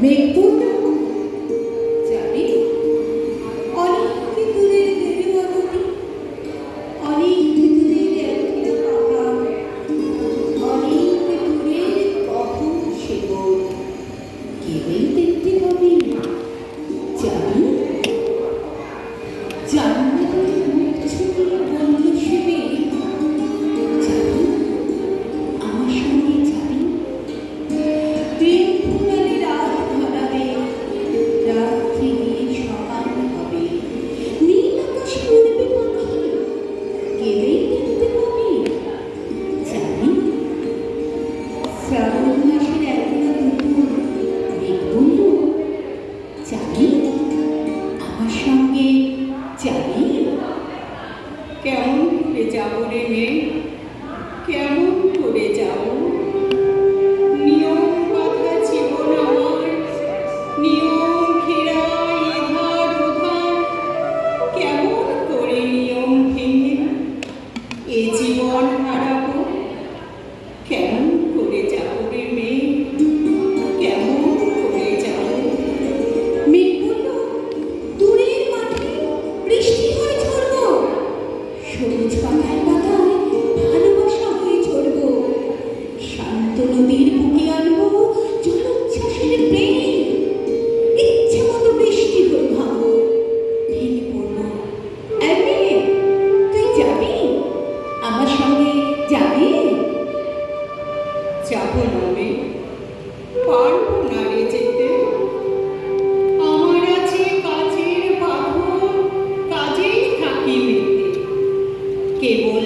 দেখবো না যাবি অনেক দূরের গেরুয়া গতি, অনেক দূরের একলা পাহাড়, অনেক দূরের কখন সেবক কেবল দেখতে পাবি। যাবি জান্নাতের মুখ ছুঁয়ে বন্ধু শিবে যাবি আমার সঙ্গে যাবি। প্রেম ফুরালে রাত ধরাবে, রাত্রি গিয়ে সকাল হবে, নীল আকাশে উড়বে পাখি কেঁদেই দেখতে পাবি। যাবি শ্রাবণ মাসের একলা দুপুর মেঘবন্ধু যাবি আমার সঙ্গে যাবি। কেমন করে যাব রে মেয়ে, কেমন করে যাব? নিয়ম বাঁধা জীবন আমার, নিয়ম ঘেরা এধার ওধার, কেমন করে নিয়ম ভেঙে এ জীবন হারাবো? কেমন করে যাব রে মেয়ে, কেমন করে যাব? মেঘ বলল, দূরের মাঠে বৃষ্টি হয়ে ঝরবো, সবুজ পাতায় পাতায় ভালোবাসা হয়ে ঝরবো, শান্ত নদীর বুকে আনবো জলোচ্ছ্বাসের প্রেম, ইচ্ছে মতো বৃষ্টি হয়ে ভাবো ভেঙে পড়বো। এই মেয়ে, তুই যাবি আমার সঙ্গে যাবি? যাবো না মেয়ে, পারবো না রে যেতে। আমার আছে কাজের বাঁধন, কাজেই থাকি মেতে, কেবল